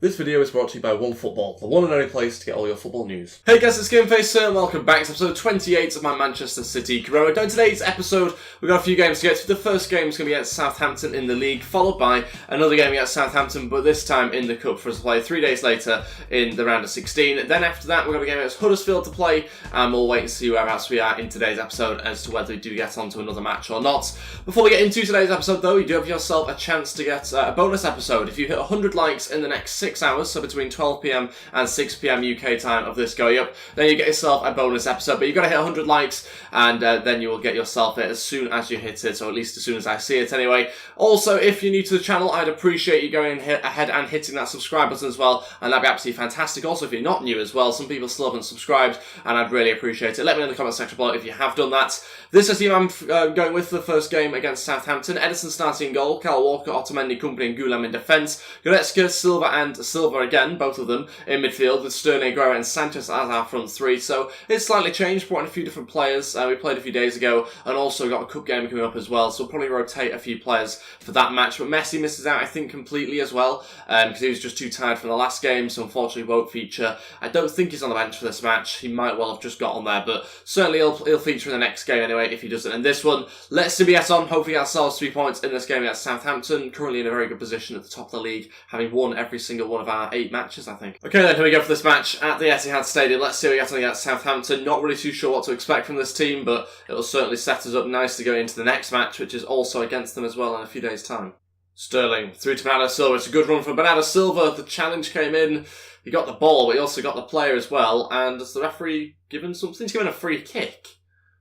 This video is brought to you by OneFootball, the one and only place to get all your football news. Hey guys, it's Gameface here and welcome back to episode 28 of my Manchester City career. Now in today's episode, we've got a few games to get to. The first game is going to be against Southampton in the league, followed by another game against Southampton, but this time in the Cup for us to play 3 days later in the round of 16. Then after that, we're going to be game against Huddersfield to play, and we'll wait and see whereabouts we are in today's episode as to whether we do get onto another match or not. Before we get into today's episode though, you do have yourself a chance to get a bonus episode. If you hit 100 likes in the next 6 hours, so between 12 PM and 6 PM UK time of this going up, then you get yourself a bonus episode. But you've got to hit 100 likes and then you will get yourself it as soon as you hit it, or at least as soon as I see it anyway. Also, if you're new to the channel, I'd appreciate you going ahead and hitting that subscribe button as well, and that'd be absolutely fantastic. Also, if you're not new as well, some people still haven't subscribed and I'd really appreciate it. Let me know in the comment section below if you have done that. This is the team I'm going with for the first game against Southampton. Edison starting in goal, Kyle Walker, Otamendi, Company and Gulam in defence, Goretzka, Silva and Silva again, both of them in midfield, with Sterling, Aguero and Sanchez as our front three. So it's slightly changed, brought in a few different players. We played a few days ago and also got a cup game coming up as well, so we'll probably rotate a few players for that match. But Messi misses out, I think, completely as well, because he was just too tired from the last game, so unfortunately won't feature. I don't think he's on the bench for this match. He might well have just got on there, but certainly he'll feature in the next game anyway if he doesn't. In this one, let's see get on. Hopefully get ourselves 3 points in this game against Southampton. Currently in a very good position at the top of the league, having won every single one of our 8 matches, I think. Okay then, here we go for this match at the Etihad Stadium. Let's see what we get on against Southampton. Not really too sure what to expect from this team, but it'll certainly set us up nice to go into the next match, which is also against them as well in a few days' time. Sterling through to Bernardo Silva. It's a good run from Bernardo Silva. The challenge came in. He got the ball, but he also got the player as well. And has the referee given something? He's given a free kick.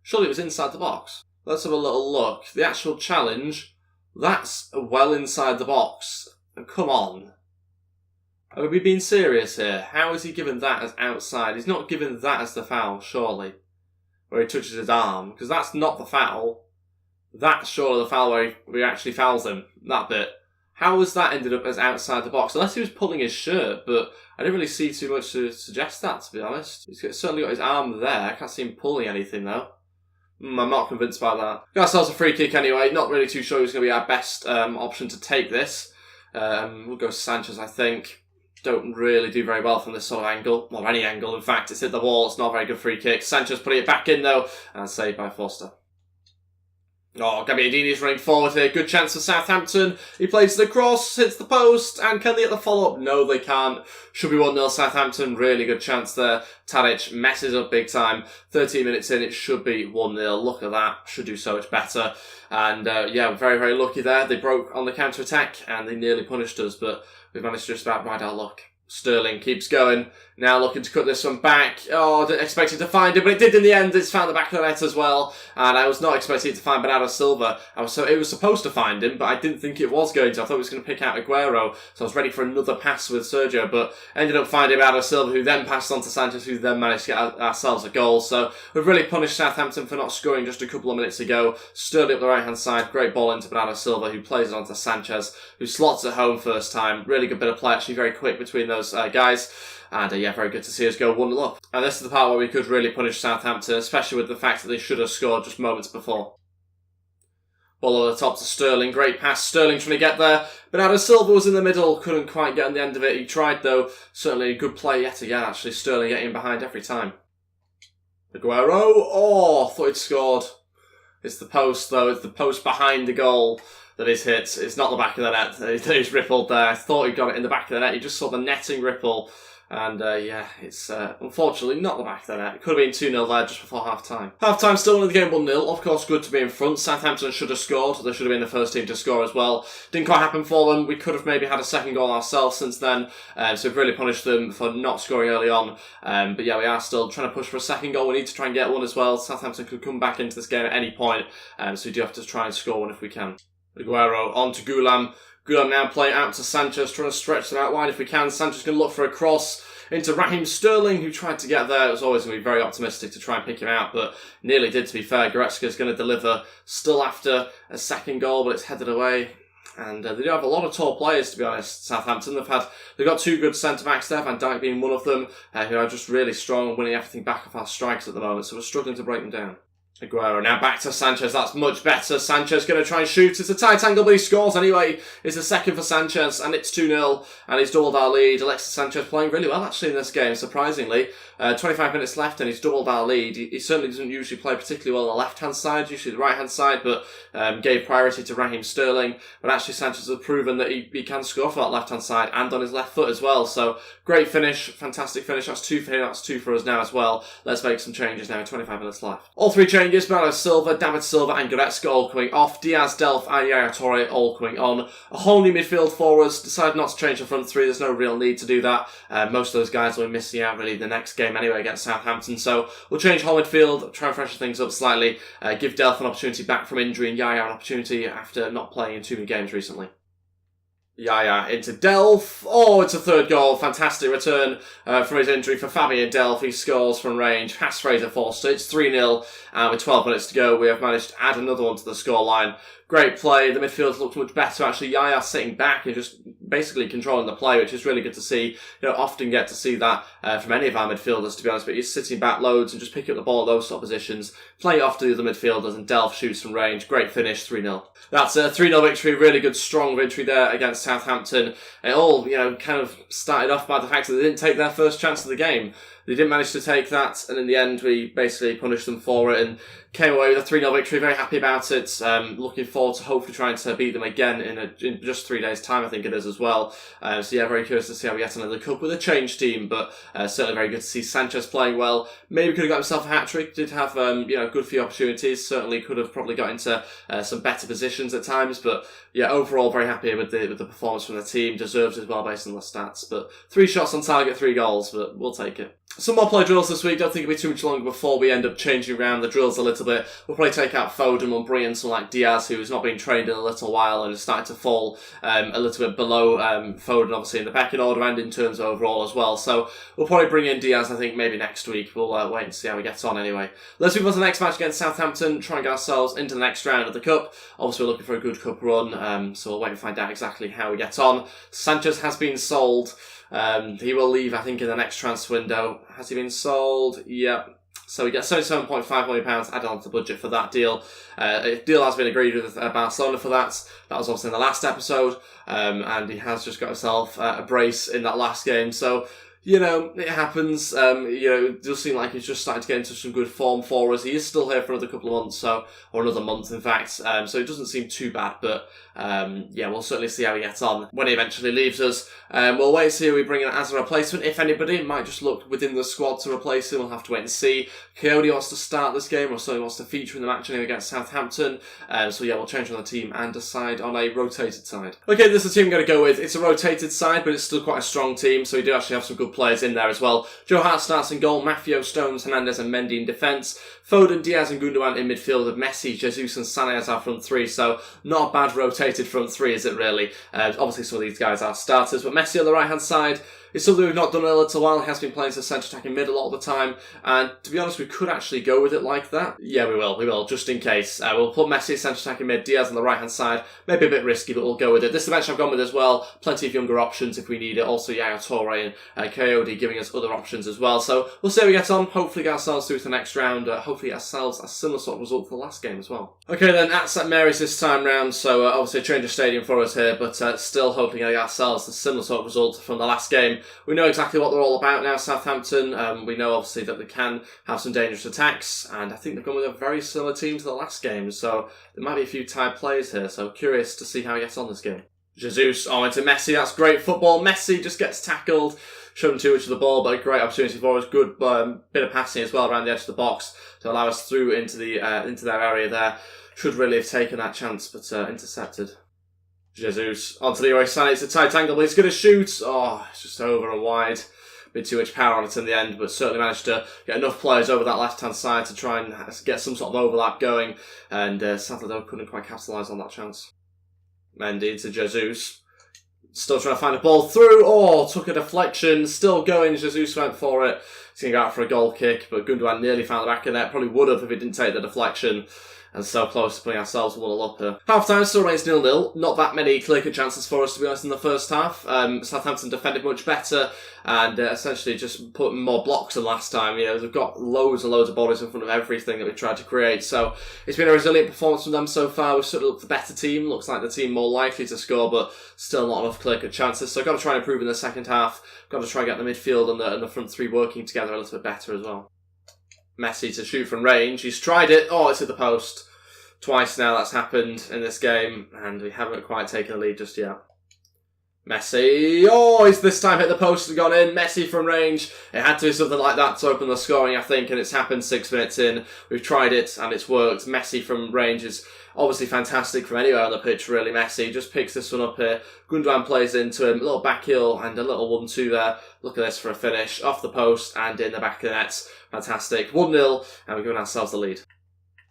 Surely it was inside the box. Let's have a little look. The actual challenge, that's well inside the box. Come on. Are we being serious here? How is he given that as outside? He's not given that as the foul, surely. Where he touches his arm. Because that's not the foul. That's surely the foul where he actually fouls him. That bit. How has that ended up as outside the box? Unless he was pulling his shirt, but I didn't really see too much to suggest that, to be honest. He's certainly got his arm there. I can't see him pulling anything, though. I'm not convinced by that. Got ourselves a free kick anyway. Not really too sure who's going to be our best option to take this. We'll go Sanchez, I think. Don't really do very well from this sort of angle. Or any angle, in fact. It's hit the wall. It's not a very good free kick. Sanchez putting it back in, though. And saved by Foster. Oh, Gabbiadini's running forward here. Good chance for Southampton. He plays the cross, hits the post, and can they get the follow-up? No, they can't. Should be 1-0 Southampton. Really good chance there. Tadic messes up big time. 13 minutes in, it should be 1-0. Look at that. Should do so much better. And yeah, very, very lucky there. They broke on the counter-attack, and they nearly punished us, but we've managed to just about ride our luck. Sterling keeps going. Now looking to cut this one back. Oh, I didn't expect him to find it, but it did in the end. It's found the back of the net as well. And I was not expecting it to find Bernardo Silva. It was supposed to find him, but I didn't think it was going to. I thought it was going to pick out Aguero. So I was ready for another pass with Sergio, but ended up finding Bernardo Silva, who then passed on to Sanchez, who then managed to get ourselves a goal. So we've really punished Southampton for not scoring just a couple of minutes ago. Sterling up the right-hand side. Great ball into Bernardo Silva, who plays it on to Sanchez, who slots it home first time. Really good bit of play, actually very quick between those guys. And yeah, very good to see us go 1-0 up. And this is the part where we could really punish Southampton, especially with the fact that they should have scored just moments before. Ball over the top to Sterling. Great pass. Sterling trying to get there. Bernardo Silva was in the middle. Couldn't quite get on the end of it. He tried though. Certainly a good play yet again, actually. Sterling getting behind every time. Aguero. Oh, thought he'd scored. It's the post though. It's the post behind the goal that is hit. It's not the back of the net. He's rippled there. I thought he got it in the back of the net. He just saw the netting ripple. And yeah, it's unfortunately not the back of the net. It could have been 2-0 there just before half-time. Half-time still in the game 1-0. Of course, good to be in front. Southampton should have scored. They should have been the first team to score as well. Didn't quite happen for them. We could have maybe had a second goal ourselves since then. So we've really punished them for not scoring early on. But yeah, we are still trying to push for a second goal. We need to try and get one as well. Southampton could come back into this game at any point. So we do have to try and score one if we can. Aguero on to Gulam. Gulam now playing out to Sanchez, trying to stretch them out wide if we can. Sanchez can look for a cross into Raheem Sterling, who tried to get there. It was always going to be very optimistic to try and pick him out, but nearly did, to be fair. Goretzka is going to deliver still after a second goal, but it's headed away. And they do have a lot of tall players, to be honest, Southampton. They've got 2 good centre-backs there, Van Dijk being one of them, who are just really strong and winning everything back off our strikes at the moment, so we're struggling to break them down. Aguero now back to Sanchez. That's much better. Sanchez going to try and shoot. It's a tight angle, but he scores anyway. It's the second for Sanchez, and it's 2-0, and he's doubled our lead. Alexis Sanchez playing really well, actually, in this game, surprisingly. 25 minutes left, and he's doubled our lead. He certainly doesn't usually play particularly well on the left-hand side, usually the right-hand side, but gave priority to Raheem Sterling. But actually, Sanchez has proven that he can score for that left-hand side and on his left foot as well. So, great finish, fantastic finish. That's 2 for him, that's 2 for us now as well. Let's make some changes now, 25 minutes left. All 3 changes, Bernardo Silva, David Silva and Goretzka all coming off. Diaz, Delph and Yaya Toure all coming on. A whole new midfield for us. Decided not to change the front 3. There's no real need to do that. Most of those guys will be missing out really the next game anyway against Southampton. So we'll change whole midfield, try and freshen things up slightly. Give Delph an opportunity back from injury and Yaya an opportunity after not playing in too many games recently. Yaya into Delph. Oh, it's a 3rd goal. Fantastic return from his injury for Fabian Delph. He scores from range. Has Fraser Forster. It's 3-0. And with 12 minutes to go, we have managed to add another one to the scoreline. Great play. The midfield looked much better. Actually, Yaya sitting back and just basically controlling the play, which is really good to see. You don't often get to see that from any of our midfielders, to be honest, but he's sitting back loads and just picking up the ball at those sort of positions, playing it off to the other midfielders, and Delph shoots from range. Great finish, 3-0. That's a 3-0 victory. Really good, strong victory there against Southampton. It all, kind of started off by the fact that they didn't take their first chance of the game. They didn't manage to take that, and in the end, we basically punished them for it and came away with a 3-0 victory. Very happy about it. Looking forward to hopefully trying to beat them again in just 3 days' time, I think it is as well. So yeah, very curious to see how we get on in the cup with a changed team, but certainly very good to see Sanchez playing well. Maybe could have got himself a hat-trick. Did have good few opportunities. Certainly could have probably got into some better positions at times, but yeah, overall very happy with the performance from the team. Deserves as well based on the stats, but 3 shots on target, 3 goals, but we'll take it. Some more play drills this week. Don't think it'll be too much longer before we end up changing around the drills a little bit. We'll probably take out Foden. We'll bring in someone like Diaz, who's not been trained in a little while and is starting to fall a little bit below Foden, obviously, in the pecking order and in terms of overall as well. So we'll probably bring in Diaz, I think, maybe next week. We'll wait and see how he gets on anyway. Let's move on to the next match against Southampton, try and get ourselves into the next round of the Cup. Obviously, we're looking for a good Cup run, so we'll wait and find out exactly how we get on. Sanchez has been sold. He will leave, I think, in the next transfer window. Has he been sold? Yep. So we get £77.5 million added on to the budget for that deal. A deal has been agreed with Barcelona for that. That was obviously in the last episode. And he has just got himself a brace in that last game. So, it happens. It does seem like he's just starting to get into some good form for us. He is still here for another couple of months, or another month, in fact. So it doesn't seem too bad, but we'll certainly see how he gets on when he eventually leaves us. We'll wait and see who we bring in as a replacement. If anybody, it might just look within the squad to replace him. We'll have to wait and see. Coyote wants to start this game, or certainly wants to feature in the match anyway against Southampton. We'll change on the team and decide on a rotated side. Okay, this is the team I'm going to go with. It's a rotated side, but it's still quite a strong team, so we do actually have some good players in there as well. Joe Hart starts in goal, Maffeo, Stones, Hernandez and Mendy in defence. Foden, Diaz and Gundogan in midfield, with Messi, Jesus and Sané as our front 3, so not a bad rotated front 3, is it really? Obviously some of these guys are starters, but Messi on the right hand side is something we've not done in a little while. He has been playing as a centre attacking mid a lot of the time, and to be honest, we could actually go with it like that. Yeah, we will, just in case. We'll put Messi centre attacking mid, Diaz on the right hand side. Maybe a bit risky, but we'll go with it. This is the bench I've gone with as well. Plenty of younger options if we need it. Also, Yaya Toure and Coyote giving us other options as well. So we'll see how we get on. Hopefully get ourselves through to the next round. Hopefully get ourselves a similar sort of result for the last game as well. Okay then, at St Mary's this time round, so obviously a change of stadium for us here, but still hoping to get ourselves a similar sort of result from the last game. We know exactly what they're all about now, Southampton. We know obviously that they can have some dangerous attacks, and I think they've gone with a very similar team to the last game, so there might be a few tired players here, so curious to see how he gets on this game. Jesus into Messi, that's great football. Messi just gets tackled, showed him too much of the ball, but a great opportunity for us. Good bit of passing as well around the edge of the box to allow us through into their area there. Should really have taken that chance, but intercepted. Jesus onto Leroy Sané. It's a tight angle, but he's going to shoot. Oh, it's just over and wide. A bit too much power on it in the end, but certainly managed to get enough players over that left-hand side to try and get some sort of overlap going. And sadly, though, couldn't quite capitalise on that chance. Mendy to Jesus. Still trying to find a ball through. Oh, took a deflection. Still going. Jesus went for it. He's going to go out for a goal kick, but Gundogan nearly found the back of the net. Probably would have if he didn't take the deflection. and so close to putting ourselves 1-0 up here. Half-time still remains 0-0. Not that many clear-cut chances for us, to be honest, in the first half. Southampton defended much better and essentially just put more blocks than last time. You know, they've got loads and loads of bodies in front of everything that we tried to create. So it's been a resilient performance from them so far. We've sort of looked the better team. Looks like the team more likely to score, but still not enough clear-cut chances. So I've got to try and improve in the second half. Got to try and get the midfield and the front three working together a little bit better as well. Messi to shoot from range. He's tried it. Oh, it's at the post. Twice now that's happened in this game, and we haven't quite taken a lead just yet. Messi. Oh, he's this time hit the post and gone in. Messi from range. It had to be something like that to open the scoring, I think, and it's happened 6 minutes in. We've tried it, and it's worked. Messi from range is obviously fantastic from anywhere on the pitch, really. Messi just picks this one up here. Gundogan plays into him. A little back heel and a little 1-2 there. Look at this for a finish. Off the post and in the back of the net. Fantastic. 1-0, and we're giving ourselves the lead.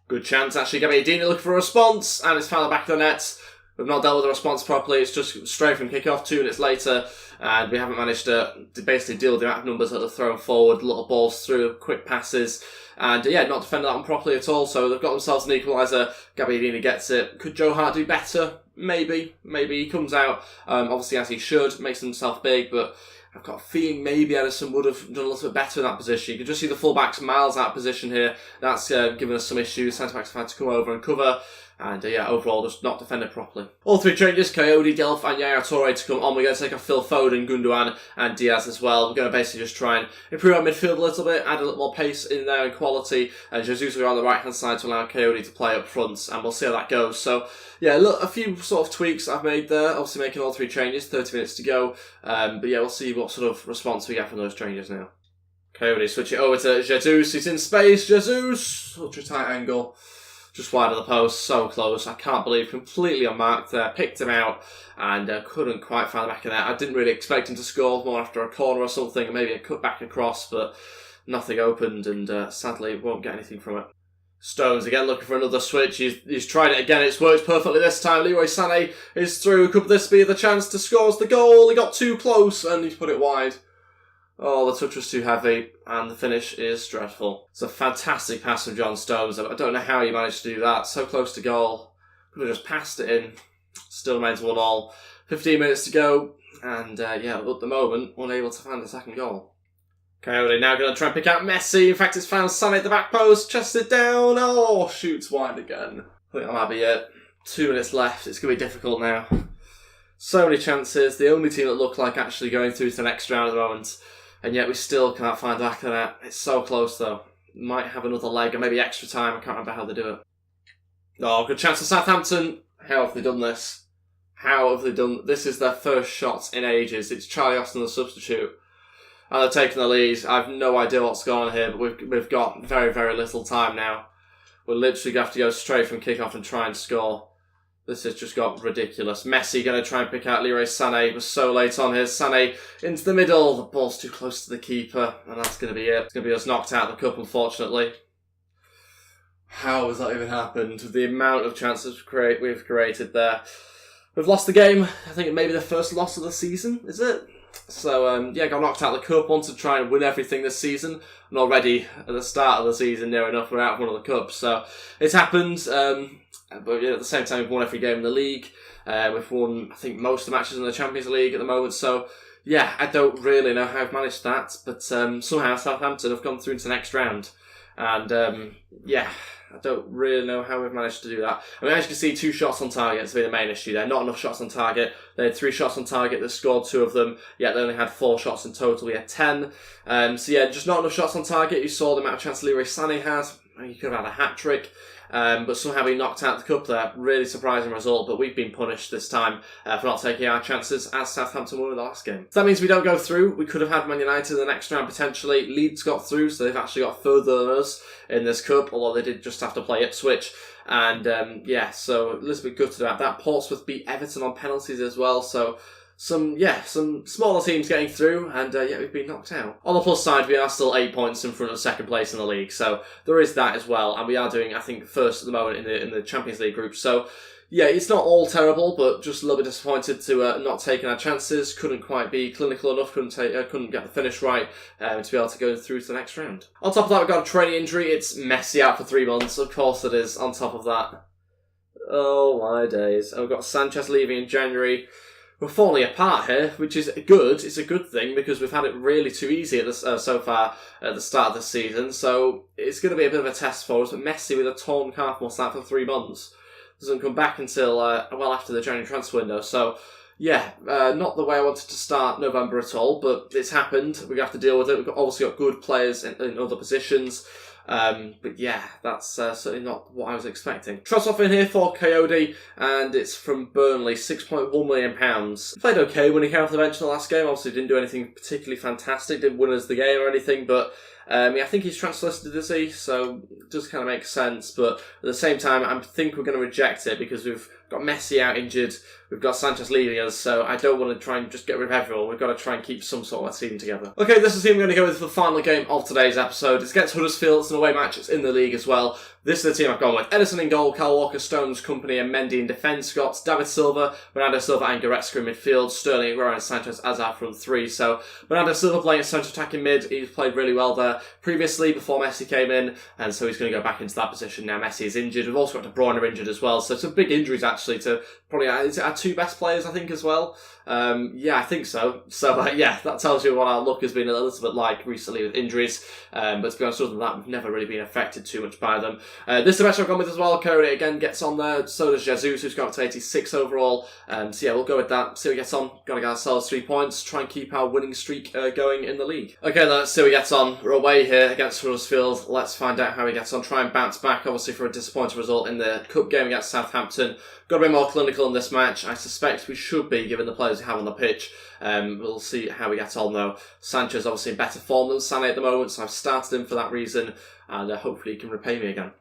Good chance, actually. Gabbiadini looking for a response, and it's found the back of the net. We've not dealt with the response properly. It's just straight from kick-off 2 minutes later, and we haven't managed to basically deal with the amount of numbers that are thrown forward. Little balls through, quick passes, and yeah, not defended that one properly at all. So they've got themselves an equaliser. Gabbiadini gets it. Could Joe Hart do better? Maybe. He comes out, obviously as he should, makes himself big, but I've got a feeling maybe Ederson would have done a little bit better in that position. You can just see the full-backs miles out of position here. That's given us some issues. Centre-backs have had to come over and cover. And yeah, overall, just not defended properly. All three changes, Coyote, Delph and Yaya Toure to come on. We're going to take off Phil Foden, Gundogan and Diaz as well. We're going to basically just try and improve our midfield a little bit, add a little more pace in there and quality. And Jesus will go on the right-hand side to allow Coyote to play up front, and we'll see how that goes. So yeah, look, a few sort of tweaks I've made there. Obviously making all three changes, 30 minutes to go. But yeah, we'll see what sort of response we get from those changes now. Coyote switch it over to Jesus. He's in space. Jesus, ultra tight angle. Just wide of the post, so close. I can't believe, completely unmarked there. Picked him out and couldn't quite find the back of that. I didn't really expect him to score more after a corner or something, maybe a cut back across, but nothing opened, and sadly won't get anything from it. Stones again looking for another switch. He's tried it again. It's worked perfectly this time. Leroy Sané is through. Could this be the chance to score the goal? He got too close and he's put it wide. Oh, the touch was too heavy, and the finish is dreadful. It's a fantastic pass from John Stones. I don't know how he managed to do that. So close to goal. Could have just passed it in. Still remains 1-1. 15 minutes to go, and yeah, at the moment, unable to find the second goal. Coyote now going to try and pick out Messi. In fact, it's found Sané at the back post. Chests it down. Oh, shoots wide again. I think that might be it. 2 minutes left. It's going to be difficult now. So many chances. The only team that look like actually going through to the next round at the moment. And yet we still can't find the back of the net. It's so close though. Might have another leg or maybe extra time. I can't remember how they do it. Oh, good chance for Southampton. How have they done this? How have they done... This is their first shot in ages. It's Charlie Austin, the substitute. And they're taking the lead. I have no idea what's going on here, but we've got very, very little time now. We're literally going to have to go straight from kick-off and try and score. This has just got ridiculous. Messi going to try and pick out Leroy Sané. He was so late on here. Sané into the middle. The ball's too close to the keeper. And that's going to be it. It's going to be us knocked out of the cup, unfortunately. How has that even happened? The amount of chances we've created there. We've lost the game. I think it may be the first loss of the season, is it? So, yeah, got knocked out of the cup. Want to try and win everything this season. And already at the start of the season, near enough, we're out of one of the cups. So, it's happened. But yeah, at the same time, we've won every game in the league. We've won, I think, most of the matches in the Champions League at the moment. So, yeah, I don't really know how I've managed that. But somehow Southampton have gone through into the next round. And, yeah, I don't really know how we've managed to do that. I mean, as you can see, 2 shots on target has been the main issue there. Not enough shots on target. They had 3 shots on target. They scored 2 of them. Yet they only had 4 shots in total. We had 10. So, yeah, just not enough shots on target. You saw the amount of chances Leroy Sané has. He could have had a hat-trick. But somehow we knocked out the cup there. Really surprising result, but we've been punished this time for not taking our chances as Southampton won in the last game. So that means we don't go through. We could have had Man United in the next round potentially. Leeds got through, so they've actually got further than us in this cup, although they did just have to play Ipswich. And yeah, so a little bit gutted about that. Portsmouth beat Everton on penalties as well, so some smaller teams getting through, and yeah, we've been knocked out. On the plus side, we are still 8 points in front of second place in the league, so there is that as well, and we are doing, I think, first at the moment in the Champions League group. So Yeah, it's not all terrible, but just a little bit disappointed to not taking our chances. Couldn't quite be clinical enough. Couldn't get the finish right to be able to go through to the next round. On top of that, we've got a training injury. It's Messi out for 3 months. Of course it is. On top of that, oh my days. And we've got Sanchez leaving in January. We're falling apart here, which is good. It's a good thing because we've had it really too easy at this, so far at the start of the season. So it's going to be a bit of a test for us. But Messi with a torn calf muscle out for 3 months doesn't come back until well after the January transfer window. So yeah, not the way I wanted to start November at all. But it's happened. We have to deal with it. We've obviously got good players in other positions. But yeah, that's certainly not what I was expecting. Trossard in here for Coyote, and it's from Burnley, £6.1 million. Played okay when he came off the bench in the last game. Obviously didn't do anything particularly fantastic, didn't win us the game or anything, but yeah, I think he's transfer listed, is he? So it does kind of make sense, but at the same time, I think we're going to reject it because we've got Messi out injured, we've got Sanchez leaving us, so I don't want to try and just get rid of everyone. We've got to try and keep some sort of team together. Okay, this is the team we're going to go with for the final game of today's episode. It's against Huddersfield. It's an away match. It's in the league as well. This is the team I've gone with. Edison in goal, Kyle Walker, Stones, Company and Mendy in defence. Got David Silva, Bernardo Silva and Goretzka in midfield. Sterling, Aguero and Sanchez as our front three. So Bernardo Silva playing at centre attacking mid. He's played really well there previously before Messi came in, and so he's going to go back into that position now. Messi is injured. We've also got De Bruyne injured as well. So some big injuries actually to probably our two best players, I think, as well. Yeah, I think so. So yeah, that tells you what our luck has been a little bit like recently with injuries. But to be honest, other than that, we've never really been affected too much by them. This is the match I've gone with as well. Coyote again gets on there. So does Jesus, who's got up to 86 overall. So yeah, we'll go with that. See what we get on. Got to get ourselves 3 points. Try and keep our winning streak going in the league. Okay, then let's see what we get on. We're away here against Huddersfield. Let's find out how he gets on. Try and bounce back, obviously, for a disappointing result in the cup game against Southampton. Got to be more clinical in this match. I suspect we should be, given the players we have on the pitch. We'll see how we get on, though. Sanchez obviously in better form than Sané at the moment, so I've started him for that reason, and hopefully he can repay me again.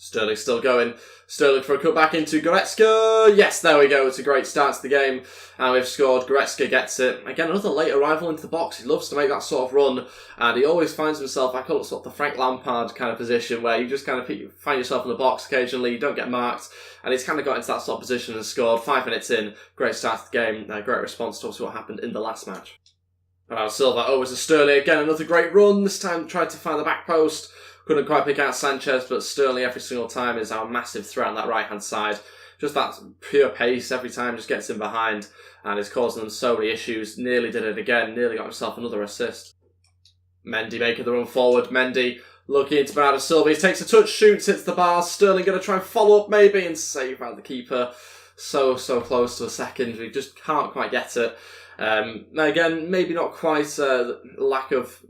Sterling still going. Sterling for a cut back into Goretzka. Yes, there we go. It's a great start to the game. And we've scored. Goretzka gets it. Again, another late arrival into the box. He loves to make that sort of run. And he always finds himself, I call it sort of the Frank Lampard kind of position, where you just kind of find yourself in the box occasionally. You don't get marked. And he's kind of got into that sort of position and scored. 5 minutes in. Great start to the game. Great response to what happened in the last match. Bernardo Silva over to Sterling. Again, another great run. This time tried to find the back post. Couldn't quite pick out Sanchez, but Sterling every single time is our massive threat on that right-hand side. Just that pure pace every time just gets him behind and is causing them so many issues. Nearly did it again. Nearly got himself another assist. Mendy making the run forward. Mendy looking into Bernardo Silva. He takes a touch, shoots, hits the bar. Sterling going to try and follow up maybe and save out the keeper. So close to a second. We just can't quite get it. Again, maybe not quite lack of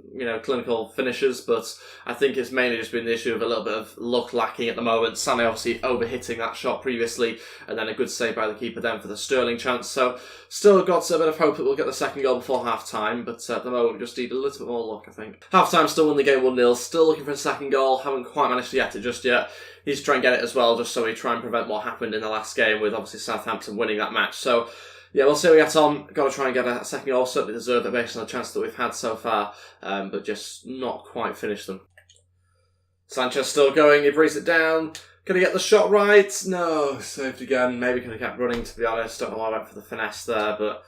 clinical finishes, but I think it's mainly just been the issue of a little bit of luck lacking at the moment. Sané obviously overhitting that shot previously, and then a good save by the keeper then for the Sterling chance. So still got a bit of hope that we'll get the second goal before half time, but at the moment we just need a little bit more luck, I think. Half time still win the game 1-0, still looking for a second goal, haven't quite managed to get it just yet. He's trying to get it as well, just so we try and prevent what happened in the last game with obviously Southampton winning that match. So yeah, we'll see what we get on. Got to try and get a second goal. Certainly deserve it based on the chance that we've had so far, but just not quite finished them. Sanchez still going. He brings it down. Can he get the shot right? No, saved again. Maybe could have kept running, to be honest. Don't know why I went for the finesse there, but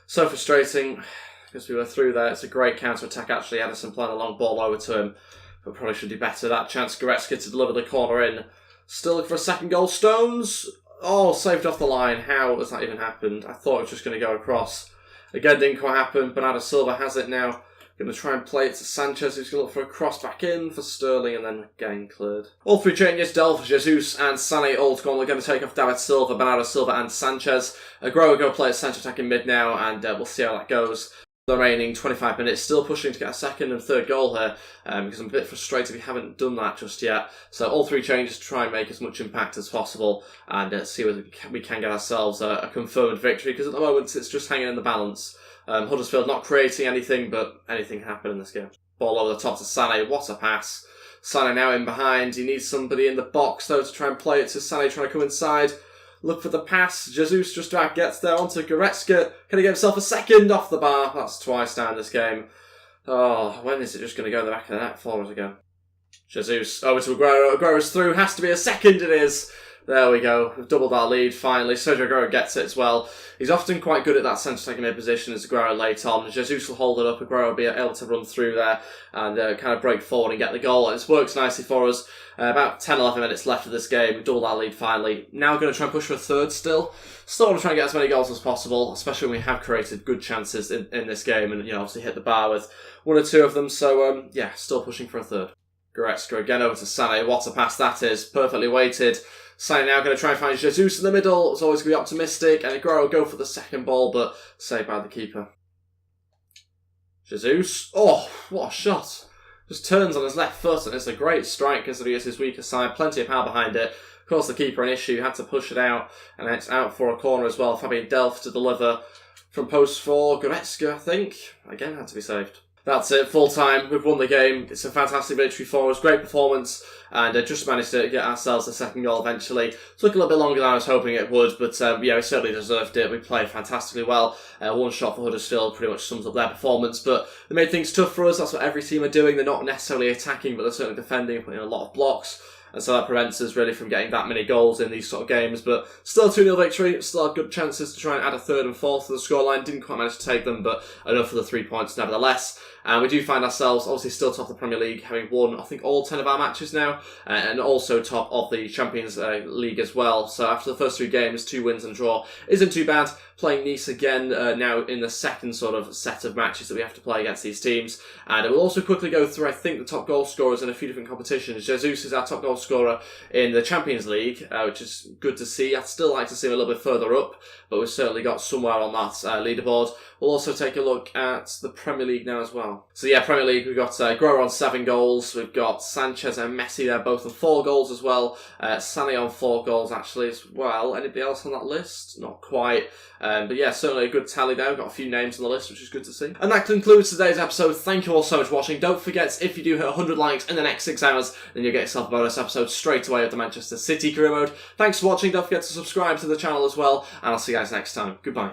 so frustrating because we were through there. It's a great counter-attack, actually. Edison playing a long ball over to him, but probably should do better. That chance, Goretzka to deliver the corner in. Still looking for a second goal. Stones. Oh, saved off the line. How has that even happened? I thought it was just going to go across. Again, didn't quite happen. Bernardo Silva has it now. Going to try and play it to Sanchez, who's going to look for a cross back in for Sterling, and then getting cleared. All three changes, Delph, Jesus and Sané all gone. We're going to take off David Silva, Bernardo Silva and Sanchez. Aguero go play at centre attacking mid now, and we'll see how that goes. The remaining 25 minutes, still pushing to get a second and third goal here, because I'm a bit frustrated we haven't done that just yet. So all three changes to try and make as much impact as possible, and see whether we can get ourselves a confirmed victory, because at the moment it's just hanging in the balance. Huddersfield not creating anything, but anything can happen in this game. Ball over the top to Sané, what a pass. Sané now in behind, he needs somebody in the box though to try and play it to Sané, trying to come inside. Look for the pass. Jesus just about gets there onto Goretzka. Can he get himself a second off the bar? That's twice down this game. Oh, when is it just going to go in the back of the net for us again? Jesus over to Aguero. Aguero's through. Has to be a second, it is. There we go. We've doubled our lead finally. Sergio Aguero gets it as well. He's often quite good at that centre-attacking mid position as Aguero late on. Jesus will hold it up. Aguero will be able to run through there and kind of break forward and get the goal. And it's worked nicely for us. About 10-11 minutes left of this game. We've doubled our lead finally. Now going to try and push for a third still. Still want to try and get as many goals as possible, especially when we have created good chances in this game and, obviously hit the bar with one or two of them. So, yeah, still pushing for a third. Goretzka again over to Sané. What a pass that is. Perfectly weighted. Sané now going to try and find Jesus in the middle. It's always going to be optimistic. And Aguero will go for the second ball, but saved by the keeper. Jesus. Oh, what a shot. Just turns on his left foot, and it's a great strike considering it's his weaker side. Plenty of power behind it. Of course, the keeper an issue. Had to push it out, and it's out for a corner as well. Fabian Delph to deliver from post 4. Goretzka, I think. Again, had to be saved. That's it, full time. We've won the game. It's a fantastic victory for us. Great performance. And just managed to get ourselves the second goal eventually. Took a little bit longer than I was hoping it would, but yeah, we certainly deserved it. We played fantastically well. One shot for Huddersfield pretty much sums up their performance, but they made things tough for us. That's what every team are doing. They're not necessarily attacking, but they're certainly defending, putting in a lot of blocks. And so that prevents us really from getting that many goals in these sort of games. But still a 2-0 victory. Still had good chances to try and add a third and fourth to the scoreline. Didn't quite manage to take them, but enough for the 3 points nevertheless. And we do find ourselves obviously still top of the Premier League, having won, I think, all 10 of our matches now. And also top of the Champions League as well. So after the first 3 games, 2 wins and a draw isn't too bad. Playing Nice again now in the second sort of set of matches that we have to play against these teams. And we'll also quickly go through, I think, the top goal scorers in a few different competitions. Jesus is our top goal scorer in the Champions League, which is good to see. I'd still like to see him a little bit further up, but we've certainly got somewhere on that leaderboard. We'll also take a look at the Premier League now as well. So yeah, Premier League, we've got Aguero on 7 goals. We've got Sanchez and Messi there, both on 4 goals as well. Sané on 4 goals actually as well. Anybody else on that list? Not quite. But yeah, certainly a good tally there. We've got a few names on the list, which is good to see. And that concludes today's episode. Thank you all so much for watching. Don't forget, if you do hit 100 likes in the next 6 hours, then you'll get yourself a bonus episode straight away of the Man.City career mode. Thanks for watching. Don't forget to subscribe to the channel as well. And I'll see you guys next time. Goodbye.